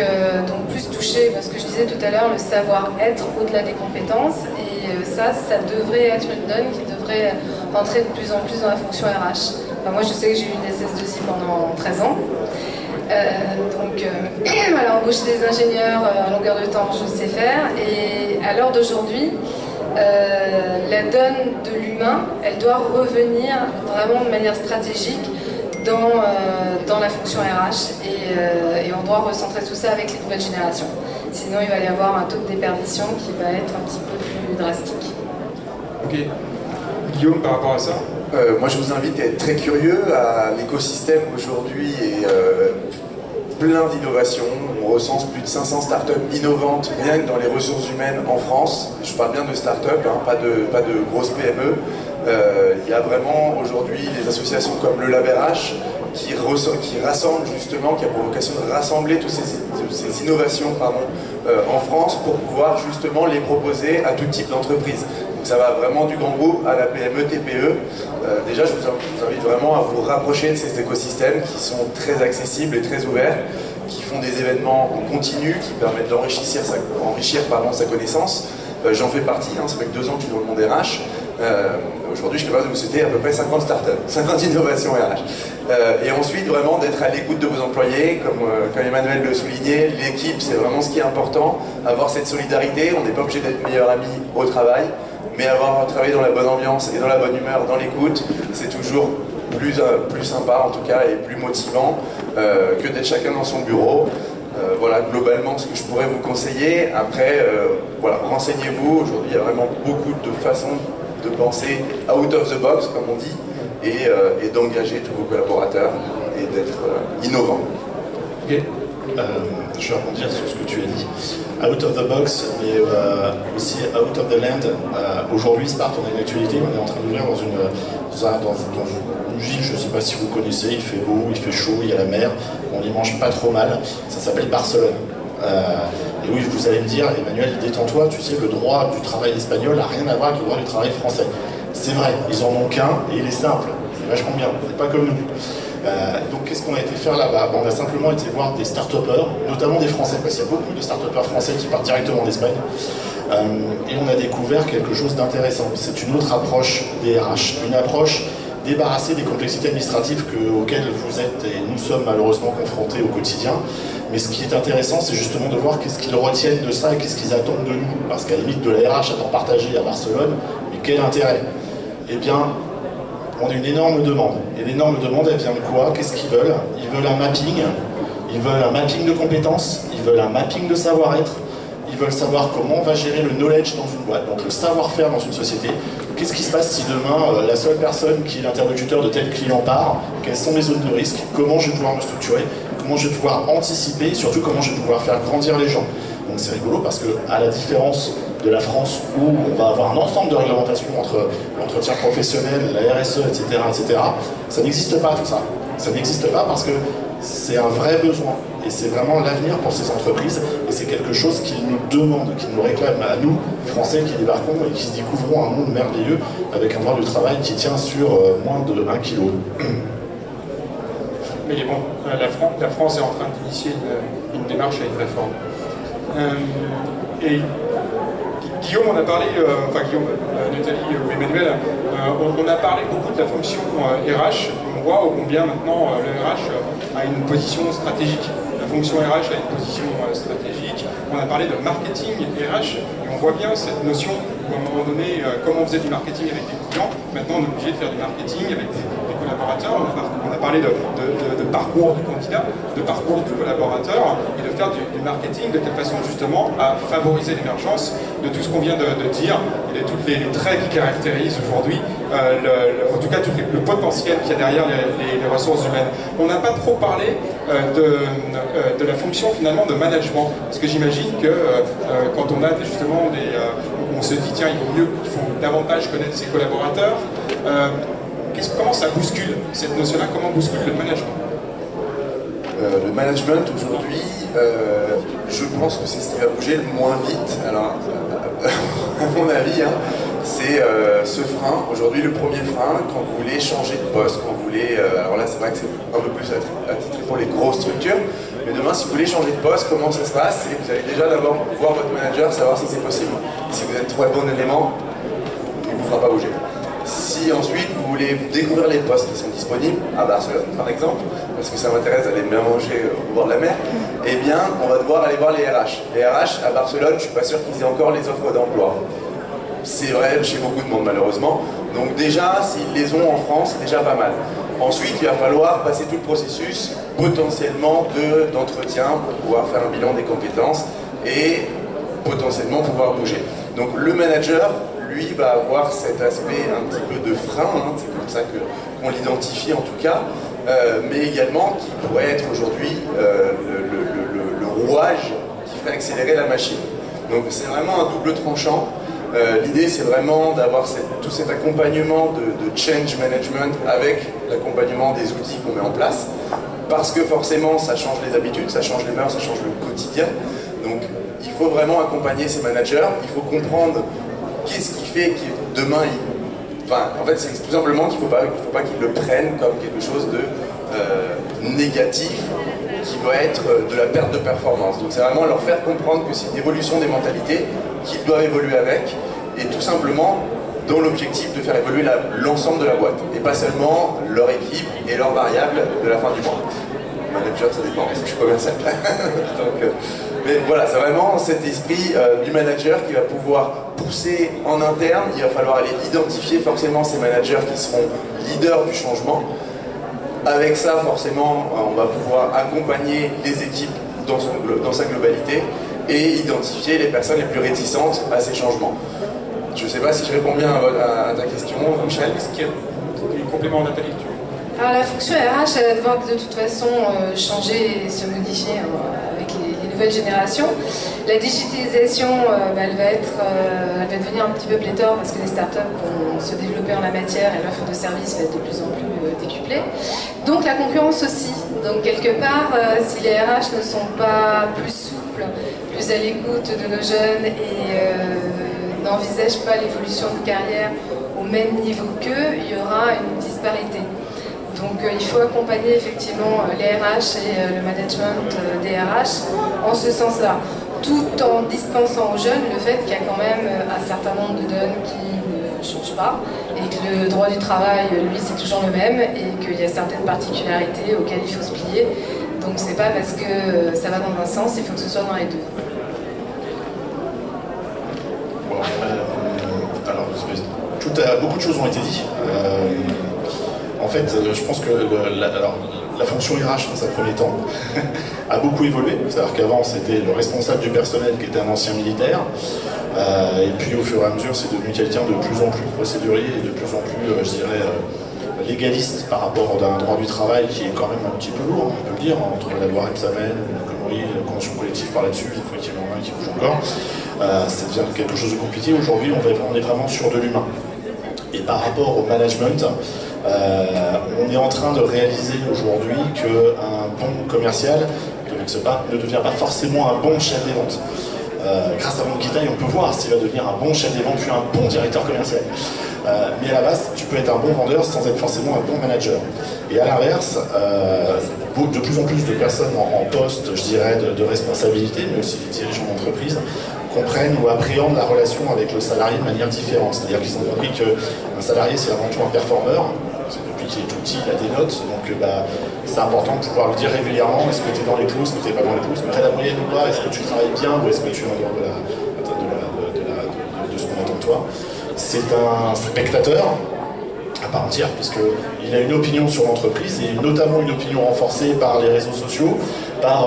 Speaker 4: plus toucher, parce que je disais tout à l'heure, le savoir-être au-delà des compétences, et ça devrait être une donne qui devrait rentrer de plus en plus dans la fonction RH. Enfin, moi je sais que j'ai eu une SS2I pendant 13 ans, voilà, embaucher des ingénieurs à longueur de temps, je sais faire, et à l'heure d'aujourd'hui, la donne de l'humain, elle doit revenir vraiment de manière stratégique dans la fonction RH, et on doit recentrer tout ça avec les nouvelles générations. Sinon il va y avoir un taux de déperdition qui va être un petit peu plus drastique.
Speaker 1: Ok. Guillaume, par rapport à ça?
Speaker 3: Moi je vous invite à être très curieux à l'écosystème aujourd'hui et plein d'innovations. On recense plus de 500 startups innovantes rien que dans les ressources humaines en France. Je parle bien de startups, hein, pas de grosses PME. Il y a vraiment aujourd'hui des associations comme le LabRH qui rassemblent justement, qui a pour vocation de rassembler toutes ces innovations en France pour pouvoir justement les proposer à tout type d'entreprise. Donc ça va vraiment du grand groupe à la PME, TPE. Déjà je vous invite vraiment à vous rapprocher de ces écosystèmes qui sont très accessibles et très ouverts, qui font des événements en continu, qui permettent d'enrichir sa connaissance. J'en fais partie, hein, ça fait que 2 ans que je suis dans le monde RH. Aujourd'hui, je suis capable de vous citer à peu près 50 startups, 50 innovations RH. Et ensuite, vraiment d'être à l'écoute de vos employés, comme Emmanuel le soulignait, l'équipe, c'est vraiment ce qui est important. Avoir cette solidarité, on n'est pas obligé d'être meilleur ami au travail, mais avoir travaillé dans la bonne ambiance et dans la bonne humeur, dans l'écoute, c'est toujours plus sympa en tout cas et plus motivant que d'être chacun dans son bureau. Voilà globalement ce que je pourrais vous conseiller. Après, voilà, renseignez-vous. Aujourd'hui, il y a vraiment beaucoup de façons de penser out of the box, comme on dit, et d'engager tous vos collaborateurs et d'être innovant.
Speaker 1: Okay.
Speaker 2: Je vais rebondir sur ce que tu as dit. Out of the box, mais aussi out of the land. Aujourd'hui, Sparte, on a une actualité, on est en train d'ouvrir dans une ville, je ne sais pas si vous connaissez, il fait beau, il fait chaud, il y a la mer, on n'y mange pas trop mal, ça s'appelle Barcelone. Et oui, vous allez me dire, Emmanuel, détends-toi, tu sais, le droit du travail espagnol n'a rien à voir avec le droit du travail français. C'est vrai, ils en ont qu'un et il est simple, c'est vachement bien, c'est pas comme nous. Donc qu'est-ce qu'on a été faire là-bas? On a simplement été voir des start-upers, notamment des Français, parce qu'il y a beaucoup de start-upers français qui partent directement d'Espagne. Et on a découvert quelque chose d'intéressant. C'est une autre approche des RH, une approche débarrassée des complexités administratives auxquelles vous êtes et nous sommes malheureusement confrontés au quotidien. Mais ce qui est intéressant, c'est justement de voir qu'est-ce qu'ils retiennent de ça et qu'est-ce qu'ils attendent de nous. Parce qu'à la limite de la RH à temps partagé à Barcelone, mais quel intérêt? Eh bien, on a une énorme demande. Et l'énorme demande, elle vient de quoi? Qu'est-ce qu'ils veulent? Ils veulent un mapping. Ils veulent un mapping de compétences. Ils veulent un mapping de savoir-être. Ils veulent savoir comment on va gérer le knowledge dans une boîte, donc le savoir-faire dans une société. Qu'est-ce qui se passe si demain, la seule personne qui est l'interlocuteur de tel client part? Quelles sont mes zones de risque? Comment je vais pouvoir me structurer? Comment je vais pouvoir anticiper? Et surtout, comment je vais pouvoir faire grandir les gens? Donc c'est rigolo parce que, à la différence de la France où on va avoir un ensemble de réglementations entre l'entretien professionnel, la RSE, etc., ça n'existe pas tout ça. Ça n'existe pas parce que c'est un vrai besoin et c'est vraiment l'avenir pour ces entreprises et c'est quelque chose qu'ils nous demandent, qu'ils nous réclament à nous, Français qui débarquons et qui découvrons un monde merveilleux avec un droit du travail qui tient sur moins de 1 kg.
Speaker 1: Mais bon, la France est en train d'initier une démarche à une réforme. Et Guillaume, on a parlé, Guillaume, Nathalie ou Emmanuel, on a parlé beaucoup de la fonction RH. On voit combien maintenant le RH a une position stratégique. La fonction RH a une position stratégique. On a parlé de marketing RH et on voit bien cette notion où à un moment donné, comme on faisait du marketing avec des clients, maintenant on est obligé de faire du marketing avec des collaborateurs. On a parlé de parcours du candidat, de parcours du collaborateur et de faire du marketing de telle façon justement à favoriser l'émergence de tout ce qu'on vient de dire et de tous les traits qui caractérisent aujourd'hui, en tout cas tout le potentiel qu'il y a derrière les ressources humaines. On n'a pas trop parlé de la fonction finalement de management. Parce que j'imagine que quand on a justement on se dit tiens, il faut davantage connaître ses collaborateurs, comment ça bouscule cette notion-là, comment bouscule le management?
Speaker 3: Le management aujourd'hui, je pense que c'est ce qui va bouger le moins vite. Alors, à mon avis, hein, c'est ce frein. Aujourd'hui, le premier frein, quand vous voulez changer de poste, quand vous voulez. Alors là, c'est vrai que c'est un peu plus attitré pour les grosses structures. Mais demain, si vous voulez changer de poste, comment ça se passe? Et vous allez déjà d'abord voir votre manager, savoir si c'est possible. Si vous êtes trop bon élément, il ne vous fera pas bouger. Si ensuite vous voulez découvrir les postes qui sont disponibles à Barcelone par exemple, parce que ça m'intéresse d'aller bien manger au bord de la mer, eh bien on va devoir aller voir les RH. Les RH à Barcelone, je suis pas sûr qu'ils aient encore les offres d'emploi. C'est vrai chez beaucoup de monde malheureusement. Donc déjà, s'ils les ont en France, c'est déjà pas mal. Ensuite, il va falloir passer tout le processus potentiellement d'entretien pour pouvoir faire un bilan des compétences et potentiellement pouvoir bouger. Donc le manager, lui, va avoir cet aspect un petit peu de frein, hein, c'est comme ça qu'on l'identifie en tout cas, mais également qui pourrait être aujourd'hui le rouage qui ferait accélérer la machine. Donc c'est vraiment un double tranchant. L'idée c'est vraiment d'avoir tout cet accompagnement de change management avec l'accompagnement des outils qu'on met en place, parce que forcément ça change les habitudes, ça change les mœurs, ça change le quotidien. Donc il faut vraiment accompagner ces managers, il faut comprendre qu'est-ce qui fait que demain, en fait, c'est tout simplement qu'il ne faut pas qu'ils le prennent comme quelque chose de négatif qui va être de la perte de performance. Donc c'est vraiment leur faire comprendre que c'est une évolution des mentalités qu'ils doivent évoluer avec, et tout simplement dans l'objectif de faire évoluer l'ensemble de la boîte, et pas seulement leur équipe et leurs variables de la fin du mois. Manager, ça dépend, parce que je suis commercial. Donc, mais voilà, c'est vraiment cet esprit du manager qui va pouvoir pousser en interne. Il va falloir aller identifier forcément ces managers qui seront leaders du changement. Avec ça, forcément, on va pouvoir accompagner les équipes dans sa globalité et identifier les personnes les plus réticentes à ces changements. Je ne sais pas si je réponds bien à ta question, Michel.
Speaker 1: Est-ce qu'il y a un complément, Nathalie?
Speaker 4: Alors la fonction RH, elle va devoir de toute façon changer et se modifier avec les nouvelles générations. La digitalisation, elle va devenir un petit peu pléthore parce que les startups vont se développer en la matière et l'offre de services va être de plus en plus décuplée. Donc la concurrence aussi. Donc quelque part, si les RH ne sont pas plus souples, plus à l'écoute de nos jeunes et n'envisagent pas l'évolution de carrière au même niveau qu'eux, il y aura une disparité. Donc il faut accompagner effectivement les RH et le management des RH en ce sens-là, tout en dispensant aux jeunes le fait qu'il y a quand même un certain nombre de donnes qui ne changent pas et que le droit du travail, lui, c'est toujours le même et qu'il y a certaines particularités auxquelles il faut se plier. Donc c'est pas parce que ça va dans un sens, il faut que ce soit dans les deux.
Speaker 2: Bon, alors, beaucoup de choses ont été dites. En fait, je pense que la fonction RH, dans sa premier temps, a beaucoup évolué. C'est-à-dire qu'avant, c'était le responsable du personnel qui était un ancien militaire. Et puis, au fur et à mesure, c'est devenu quelqu'un de plus en plus procédurier et de plus en plus, je dirais, légaliste par rapport à un droit du travail qui est quand même un petit peu lourd, on peut le dire, entre la loi Rebsamen, la convention collective par là-dessus, il faut qu'il y en ait un qui bouge encore. Ça devient quelque chose de compliqué. Aujourd'hui, on est vraiment sur de l'humain. Et par rapport au management, on est en train de réaliser aujourd'hui qu'un bon commercial ne devient pas forcément un bon chef des ventes. Grâce à Monkitaï, on peut voir s'il va devenir un bon chef des ventes puis un bon directeur commercial. Mais à la base, tu peux être un bon vendeur sans être forcément un bon manager. Et à l'inverse, de plus en plus de personnes en poste, je dirais, de responsabilité, mais aussi des dirigeants d'entreprise, comprennent ou appréhendent la relation avec le salarié de manière différente. C'est-à-dire qu'ils ont compris qu'un salarié, c'est avant tout un performeur. Depuis qu'il est tout petit, il a des notes, donc c'est important de pouvoir lui dire régulièrement est-ce que tu es dans les clous, est-ce que tu n'es pas dans les clous, est-ce que tu es la moyenne ou pas, est-ce que tu travailles bien ou est-ce que tu es en dehors de ce qu'on attend de toi. C'est un spectateur à part entière, puisqu'il a une opinion sur l'entreprise, et notamment une opinion renforcée par les réseaux sociaux,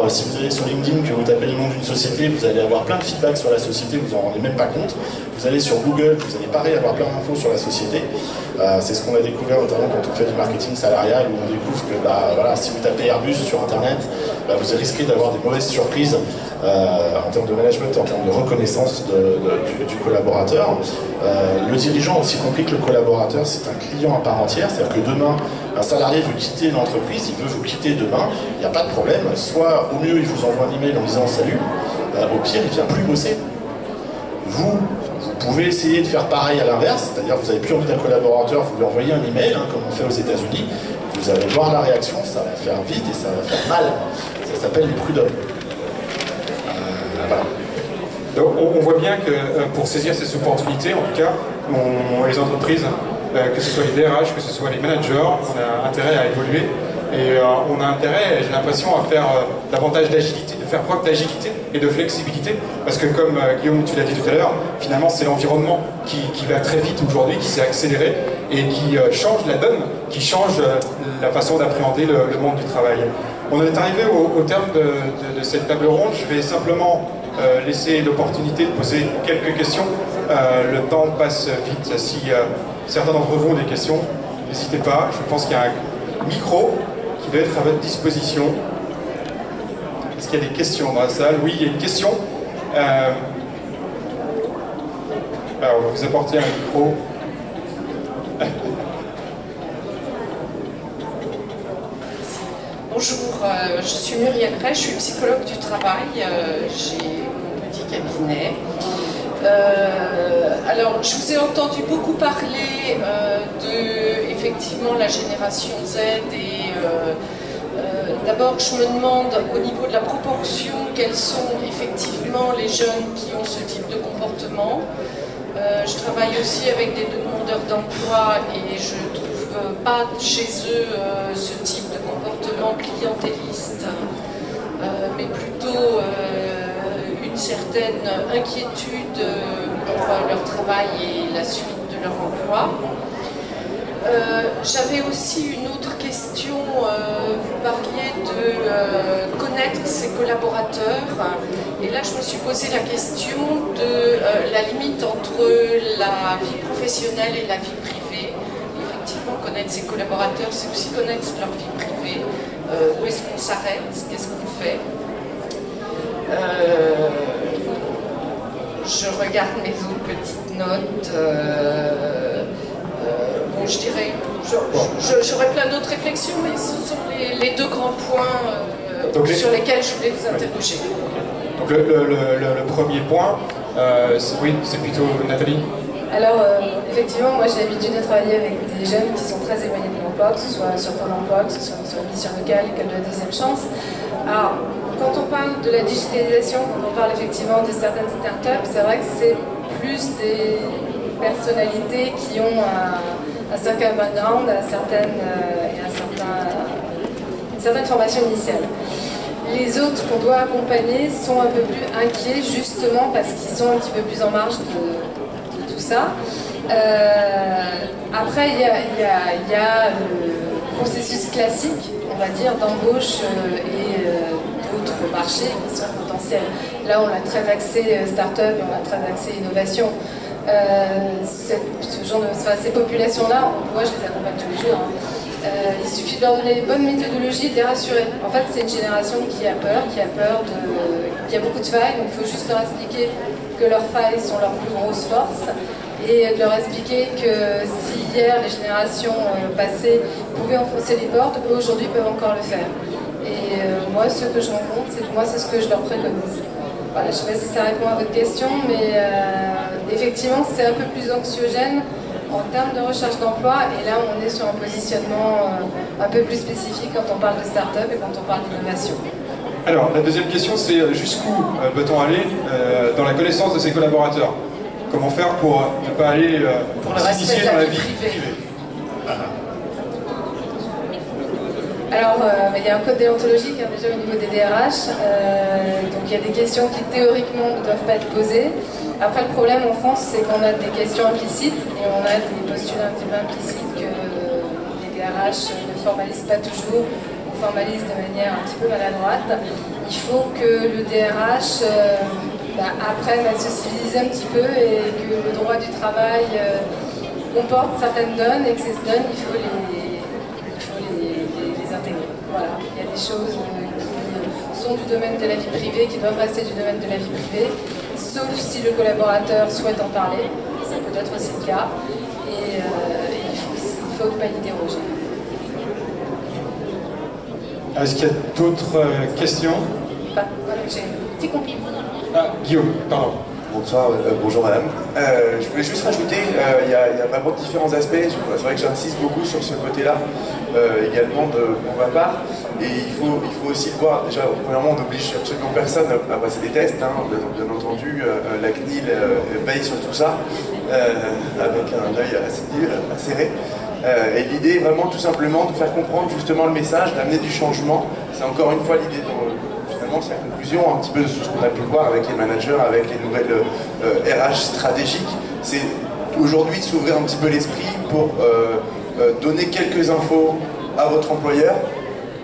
Speaker 2: si vous allez sur LinkedIn, que vous tapez le nom d'une société, vous allez avoir plein de feedback sur la société, vous en rendez même pas compte. Vous allez sur Google, vous allez pareil avoir plein d'infos sur la société. C'est ce qu'on a découvert notamment quand on fait du marketing salarial, où on découvre que voilà, si vous tapez Airbus sur Internet, vous risquez d'avoir des mauvaises surprises en termes de management, en termes de reconnaissance du collaborateur. Le dirigeant a aussi compris que le collaborateur, c'est un client à part entière, c'est-à-dire que demain, un salarié veut quitter l'entreprise, il veut vous quitter demain, il n'y a pas de problème. Soit au mieux, il vous envoie un email en disant salut, au pire, il ne vient plus bosser. Vous pouvez essayer de faire pareil à l'inverse, c'est-à-dire que vous n'avez plus envie d'un collaborateur, vous lui envoyez un email, comme on fait aux États-Unis, vous allez voir la réaction, ça va faire vite et ça va faire mal. Ça s'appelle les prud'hommes. Voilà.
Speaker 1: Donc on voit bien que pour saisir ces opportunités, en tout cas, les entreprises, que ce soit les DRH, que ce soit les managers, on a intérêt à évoluer et on a intérêt, j'ai l'impression, à faire davantage d'agilité, de faire preuve d'agilité et de flexibilité, parce que comme Guillaume, tu l'as dit tout à l'heure, finalement c'est l'environnement qui va très vite aujourd'hui, qui s'est accéléré et qui change la donne, qui change la façon d'appréhender le monde du travail. On est arrivé au terme de cette table ronde. Je vais simplement laisser l'opportunité de poser quelques questions. Le temps passe vite. Si certains d'entre vous ont des questions, n'hésitez pas. Je pense qu'il y a un micro qui doit être à votre disposition. Est-ce qu'il y a des questions dans la salle? Oui, il y a une question. Alors, on va vous apporter un micro.
Speaker 5: Bonjour, je suis Muriel Ray, je suis psychologue du travail, j'ai mon petit cabinet. Alors, je vous ai entendu beaucoup parler de, effectivement, la génération Z et d'abord, je me demande au niveau de la proportion, quels sont effectivement les jeunes qui ont ce type de comportement. Je travaille aussi avec des demandeurs d'emploi et je ne trouve pas chez eux ce type de comportement clientéliste, mais plutôt une certaine inquiétude pour leur travail et la suite de leur emploi. J'avais aussi une autre question, vous parliez de connaître ses collaborateurs, et là je me suis posé la question de la limite entre la vie professionnelle et la vie privée. Effectivement, connaître ses collaborateurs, c'est aussi connaître leur vie privée. Où est-ce qu'on s'arrête? Qu'est-ce qu'on fait? Je regarde mes autres petites notes. Bon, je dirais, j'aurais plein d'autres réflexions, mais ce sont les deux grands points sur lesquels je voulais vous interroger.
Speaker 1: Donc le premier point, oui, c'est plutôt Nathalie.
Speaker 4: Alors, effectivement, moi j'ai l'habitude de travailler avec des jeunes qui sont très éloignés de l'emploi, que ce soit sur Pôle emploi, que ce soit sur la mission locale, l'école de la deuxième chance. Alors, quand on parle de la digitalisation, quand on parle effectivement de certaines startups, c'est vrai que c'est plus des personnalités qui ont un certain background, une certaine formation initiale. Les autres qu'on doit accompagner sont un peu plus inquiets justement parce qu'ils sont un petit peu plus en marge de tout ça. Après, il y a le processus classique, on va dire, d'embauche et d'autres marchés qui sont potentiels. Là, on a très axé start-up et on a très axé innovation. Ces populations-là, moi je les accompagne tous les jours. Il suffit de leur donner les bonnes méthodologies, de les rassurer. En fait, c'est une génération qui a peur qu'il y a beaucoup de failles, donc il faut juste leur expliquer que leurs failles sont leurs plus grosses forces et de leur expliquer que si hier les générations passées pouvaient enfoncer les portes, eux aujourd'hui peuvent encore le faire. Et moi, ce que je rencontre, c'est ce que je leur préconise. Voilà, je ne sais pas si ça répond à votre question, mais effectivement, c'est un peu plus anxiogène en termes de recherche d'emploi, et là, on est sur un positionnement un peu plus spécifique quand on parle de start-up et quand on parle d'innovation.
Speaker 1: Alors, la deuxième question, c'est jusqu'où peut-on aller dans la connaissance de ses collaborateurs? Comment faire pour ne pas aller s'initier dans la vie privée?
Speaker 4: Alors, il y a un code déontologique déjà au niveau des DRH, donc il y a des questions qui théoriquement ne doivent pas être posées. Après, le problème en France, c'est qu'on a des questions implicites et on a des postulats un petit peu implicites que les DRH ne formalisent pas toujours, formalise de manière un petit peu maladroite. Il faut que le DRH apprenne à se civiliser un petit peu et que le droit du travail comporte certaines donnes et que ces donnes, il faut les intégrer. Voilà. Il y a des choses qui sont du domaine de la vie privée, qui doivent rester du domaine de la vie privée, sauf si le collaborateur souhaite en parler, ça peut être aussi le cas, et il faut pas y déroger.
Speaker 1: Est-ce qu'il y a d'autres questions?
Speaker 4: Voilà, j'ai un petit compliment.
Speaker 1: Ah, Guillaume, pardon.
Speaker 3: Bonsoir, bonjour madame. Je voulais juste rajouter, il y a vraiment différents aspects. C'est vrai que j'insiste beaucoup sur ce côté-là également pour ma part. Et il faut aussi le voir. Déjà, premièrement, on n'oblige absolument personne à passer des tests. Hein. Bien entendu, la CNIL veille sur tout ça avec un œil assez serré. Et l'idée est vraiment tout simplement de faire comprendre justement le message, d'amener du changement. C'est encore une fois l'idée finalement c'est la conclusion un petit peu de ce qu'on a pu voir avec les managers, avec les nouvelles RH stratégiques. C'est aujourd'hui de s'ouvrir un petit peu l'esprit pour donner quelques infos à votre employeur,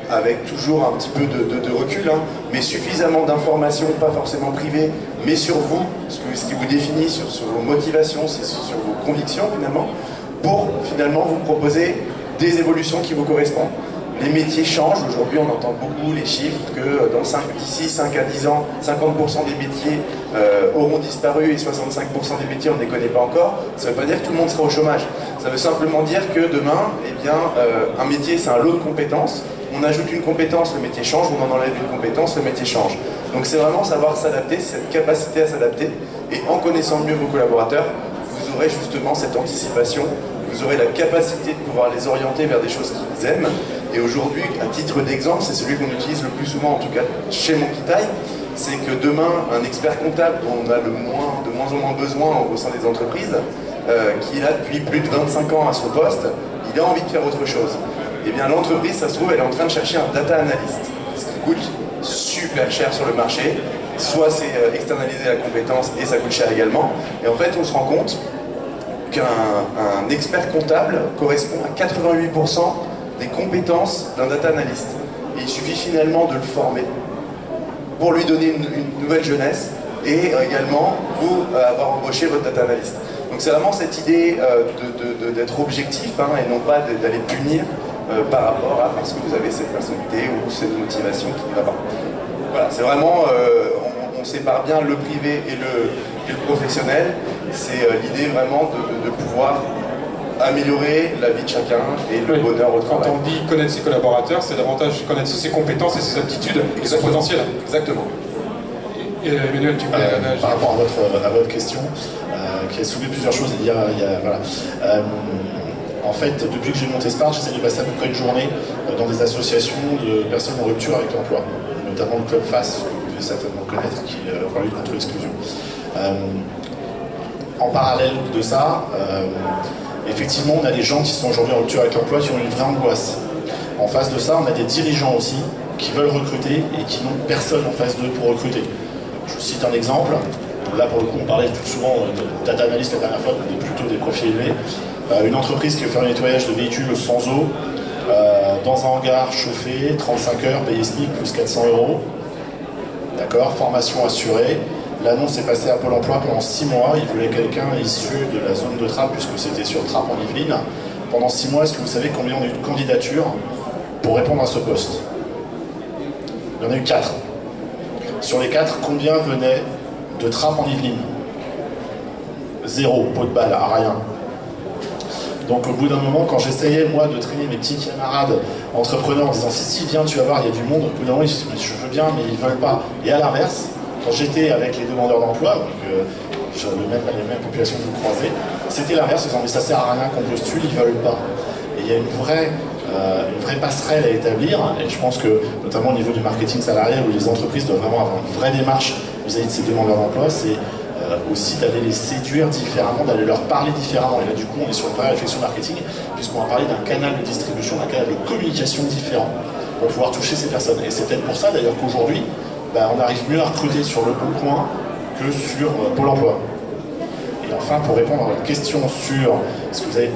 Speaker 3: avec toujours un petit peu de recul, hein, mais suffisamment d'informations, pas forcément privées, mais sur vous, ce qui vous définit, sur vos motivations, sur vos convictions finalement, pour finalement vous proposer des évolutions qui vous correspondent. Les métiers changent, aujourd'hui on entend beaucoup les chiffres que d'ici 5 à 10 ans, 50% des métiers auront disparu et 65% des métiers on ne les connaît pas encore. Ça ne veut pas dire que tout le monde sera au chômage. Ça veut simplement dire que demain, un métier c'est un lot de compétences. On ajoute une compétence, le métier change, on en enlève une compétence, le métier change. Donc c'est vraiment savoir s'adapter, cette capacité à s'adapter, et en connaissant mieux vos collaborateurs, vous aurez justement cette anticipation, vous aurez la capacité de pouvoir les orienter vers des choses qu'ils aiment. Et aujourd'hui, à titre d'exemple, c'est celui qu'on utilise le plus souvent, en tout cas chez Monkitaï, c'est que demain, un expert comptable dont on a de moins en moins besoin au sein des entreprises, qui est là depuis plus de 25 ans à son poste, il a envie de faire autre chose. Et bien l'entreprise, ça se trouve, elle est en train de chercher un data analyst, ce qui coûte super cher sur le marché. Soit c'est externaliser la compétence et ça coûte cher également. Et en fait, on se rend compte qu'un expert comptable correspond à 88% des compétences d'un data analyst. Et il suffit finalement de le former pour lui donner une nouvelle jeunesse et également vous avoir embauché votre data analyst. Donc c'est vraiment cette idée d'être objectif hein, et non pas d'aller punir par rapport à parce que vous avez cette personnalité ou cette motivation qui ne va pas. Voilà, c'est vraiment, on sépare bien le privé et le professionnel. C'est l'idée vraiment de pouvoir améliorer la vie de chacun et le bonheur au travail.
Speaker 1: Quand on dit connaître ses collaborateurs, c'est davantage connaître ses compétences et ses aptitudes et son potentiel.
Speaker 3: Exactement.
Speaker 1: Et Emmanuel, tu peux
Speaker 2: par rapport à votre question, qui a soulevé plusieurs choses. Voilà. En fait, depuis que j'ai monté Spart, j'essaie de passer à peu près une journée dans des associations de personnes en rupture avec l'emploi, notamment le Club FACE, que vous devez certainement connaître, qui lutte contre l'exclusion. En parallèle de ça, effectivement, on a des gens qui sont aujourd'hui en rupture avec l'emploi qui ont une vraie angoisse. En face de ça, on a des dirigeants aussi qui veulent recruter et qui n'ont personne en face d'eux pour recruter. Je vous cite un exemple. Là, pour le coup, on parlait tout souvent de data analyst la dernière fois, mais plutôt des profils élevés. Une entreprise qui veut faire un nettoyage de véhicules sans eau, dans un hangar chauffé, 35 heures, payé SMIC, plus 400 €. D'accord, formation assurée. L'annonce est passée à Pôle emploi pendant 6 mois. Ils voulaient quelqu'un issu de la zone de Trappes, puisque c'était sur Trappes en Yvelines. Pendant 6 mois, est-ce que vous savez combien on a eu de candidatures pour répondre à ce poste? Il y en a eu 4. Sur les 4, combien venaient de Trappes en Yvelines? 0, pot de balle, à rien. Donc au bout d'un moment, quand j'essayais moi de traîner mes petits camarades entrepreneurs en disant si viens, tu vas voir, il y a du monde, au bout d'un moment ils se disent je veux bien mais ils veulent pas. Et à l'inverse, quand j'étais avec les demandeurs d'emploi, donc les mêmes populations que vous croisez, c'était l'inverse, ils disaient mais ça sert à rien qu'on postule, ils veulent pas. Et il y a une vraie passerelle à établir, et je pense que notamment au niveau du marketing salarié où les entreprises doivent vraiment avoir une vraie démarche vis-à-vis de ces demandeurs d'emploi, c'est aussi d'aller les séduire différemment, d'aller leur parler différemment. Et là, du coup, on est sur une vraie réflexion marketing, puisqu'on va parler d'un canal de distribution, d'un canal de communication différent pour pouvoir toucher ces personnes. Et c'est peut-être pour ça, d'ailleurs, qu'aujourd'hui, on arrive mieux à recruter sur le Bon Coin que sur Pôle emploi. Et en enfin, pour répondre à votre question sur ce que vous avez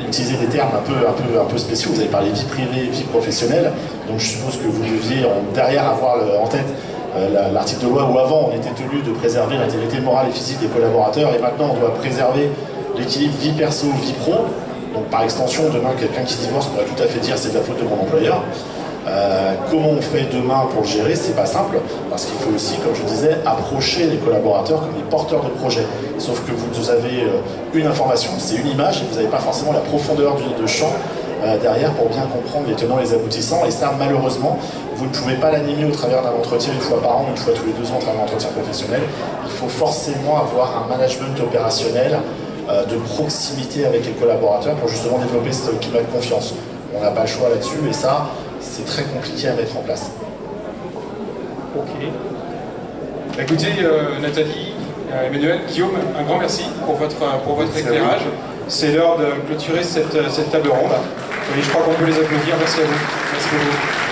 Speaker 2: utilisé des termes un peu spéciaux, vous avez parlé vie privée, vie professionnelle, donc je suppose que vous deviez derrière avoir en tête l'article de loi où avant on était tenu de préserver l'intégrité morale et physique des collaborateurs et maintenant on doit préserver l'équilibre vie perso, vie pro. Donc par extension, demain quelqu'un qui divorce pourrait tout à fait dire c'est de la faute de mon employeur. Comment on fait demain pour le gérer? C'est pas simple, parce qu'il faut aussi, comme je disais, approcher les collaborateurs comme des porteurs de projet. Sauf que vous avez une information, c'est une image, et vous n'avez pas forcément la profondeur de champ derrière pour bien comprendre les tenants et les aboutissants. Et ça, malheureusement, vous ne pouvez pas l'animer au travers d'un entretien une fois par an, une fois tous les 2 ans au travers d'un entretien professionnel. Il faut forcément avoir un management opérationnel de proximité avec les collaborateurs pour justement développer ce climat de confiance. On n'a pas le choix là-dessus, et ça, c'est très compliqué à mettre en place.
Speaker 1: Ok. Écoutez, Nathalie, Emmanuel, Guillaume, un grand merci pour votre éclairage. C'est l'heure de clôturer cette table ronde. Et je crois qu'on peut les applaudir. Merci à vous. Merci beaucoup.